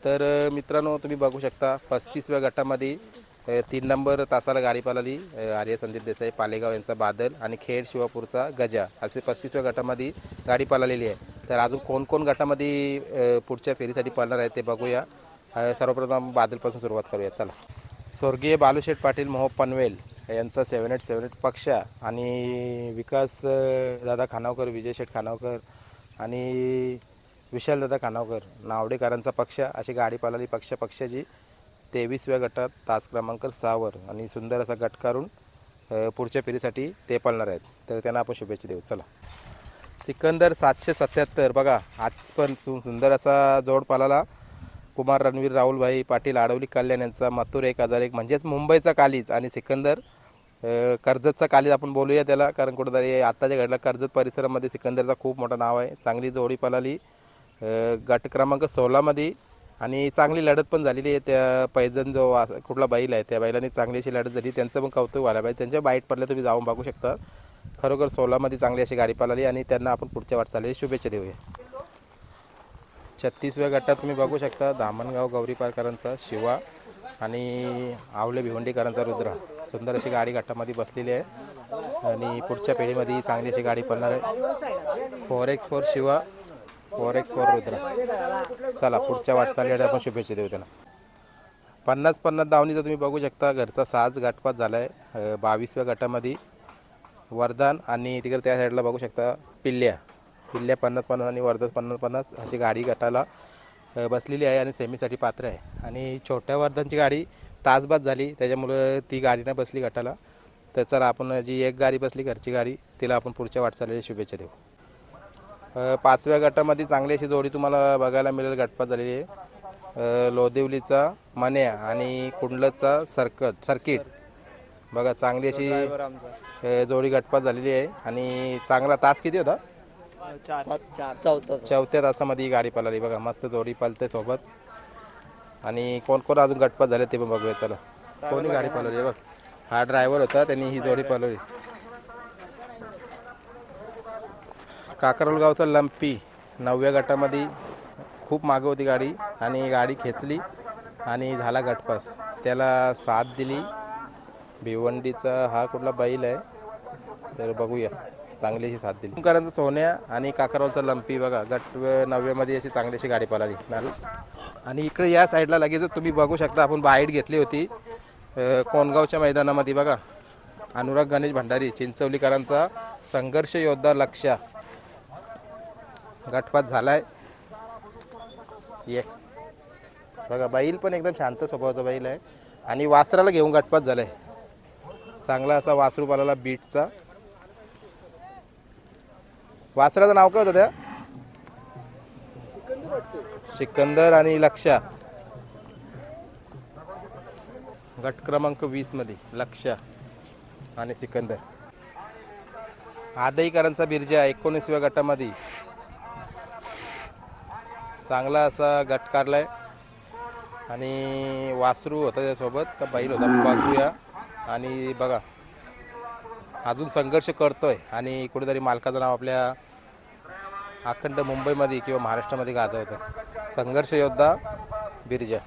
तर मित्रांनो, तुम्ही बघू शकता 35व्या गटामध्ये 3 नंबर तासाला गाडी पळाली आर्य संदीप देसाई पालेगाव यांचा बादल आणि खेड शिवापूरचा गजा असे 35व्या गटामध्ये गाडी पळालेली आहे. तर अजून कोण कोण गटामध्ये पुढच्या फेरीसाठी पळणार आहे ते बघूया. सर्वप्रथम बादलपासून सुरुवात करूया. चला. स्वर्गीय बालूशेठ पाटील मोह पनवेल यांचा 7878 पक्ष आणि विकास दादा खानावकर, विजय शेठ खानावकर आणि विशाल दादा खानावकर नावडेकरांचा पक्ष अशी गाडी पळाली पक्षाची 23व्या गटात तास क्रमांक 6 वर आणि सुंदर असा गट करून पुढच्या फेरीसाठी ते पळणार आहेत. तर त्यांना आपण शुभेच्छा देऊ. चला. सिकंदर 777 बघा, आज पण सुंदर असा जोड पळाला. कुमार रणवीर राहुलभाई पाटील आडवली कल्याण यांचा मथुर 1001 म्हणजेच मुंबईचा कालीज आणि सिकंदर कर्जतचा कालीज आपण बोलूया त्याला, कारण कुठेतरी आत्ताच्या घडला कर्जत परिसरामध्ये सिकंदरचा खूप मोठं नाव आहे. चांगली जोडी पळाली गट क्रमांक 16 मध्ये आणि चांगली लढत पण झालेली आहे. त्या पैजण जो कुठला बैल आहे त्या बैलांनी चांगली अशी लढत झाली. त्यांचं पण कौतुक व्हायला पाहिजे. त्यांच्या बाईट पडल्या तुम्ही जाऊन बघू शकता. खरोखर 16 मध्ये चांगली अशी गाडी पळाली आणि त्यांना आपण पुढच्या वाटचालीला शुभेच्छा देऊया. 36व्या गटात तुम्ही बघू शकता धामणगाव गौरीपारकरांचा शिवा आणि आवले भिवंडीकरांचा रुद्र सुंदर अशी गाडी गटामध्ये बसलेली आहे आणि पुढच्या पिढीमध्ये चांगली अशी गाडी पळणार आहे. 4x4 Shiva 4x4 Rudra. चला पुढच्या वाटचालीला आपण शुभेच्छा देऊ त्यांना. 50-50 धावणीचा तुम्ही बघू शकता घरचा 6 गटपात झाला आहे 22व्या गटामध्ये. वरदान आणि तिकडे त्या साईडला बघू शकता पिल्ल्या 50-50 आणि वरदान 50-50 अशी गाडी गटाला बसलेली आहे आणि सेमीसाठी पात्र आहे. आणि छोट्या वरदानची गाडी तासबाद झाली त्याच्यामुळं ती गाडी नाही बसली गटाला. तर चला आपण जी एक गाडी बसली घरची गाडी तिला आपण पुढच्या वाटचालीला शुभेच्छा देऊ. 5व्या गटामध्ये चांगली अशी जोडी तुम्हाला बघायला मिळेल. गटपात झालेली आहे लोदेवलीचा मन्या आणि कुंडलचा सर्किट बघा, चांगली अशी जोडी गटपात झालेली आहे आणि चांगला तास किती होता? 4 तासामध्ये ही गाडी पळाली बघा. मस्त जोडी पळते सोबत. आणि कोण कोण अजून गटपात झाले ते पण बघूया. चला. कोणी गाडी पळवली बघ, हा ड्रायव्हर होता त्यांनी ही जोडी पळवली. काकरवलगावचा लंपी 9व्या गटामध्ये खूप मागे होती गाडी आणि गाडी खेचली आणि झाला गटपास. त्याला साथ दिली भिवंडीचा हा कुठला बैल आहे तर बघूया. चांगली अशी साथ दिली करांचा सोन्या आणि काकरवलचा लंपी बघा गट 9व्यामध्ये अशी चांगली अशी गाडी पळाली. आणि इकडे या साईडला लगेच तुम्ही बघू शकता आपण बाईट घेतली होती कोणगावच्या मैदानामध्ये बघा. अनुराग गणेश भंडारी चिंचवलीकरांचा संघर्ष योद्धा लक्ष गटपात झालाय. ये बघा, बैल पण एकदम शांत स्वभावाचा बैल आहे आणि वासराला घेऊन गटपात झालाय. चांगला असा वासरू पळाला बीटचा. वासराचं नाव काय होतं त्या? सिकंदर आणि लक्षा. गट क्रमांक 20 मध्ये लक्षा आणि सिकंदर. आदईकरांचा बिरजा 19व्या गटामध्ये चांगला असा गट काढलाय आणि वासरू होता त्यासोबत तर बैल होता बघूया. आणि बघा अजून संघर्ष करतोय आणि कुठेतरी मालकाचं नाव आपल्या अखंड मुंबईमध्ये किंवा महाराष्ट्रामध्ये गाजवतं. संघर्ष योद्धा बिरजा.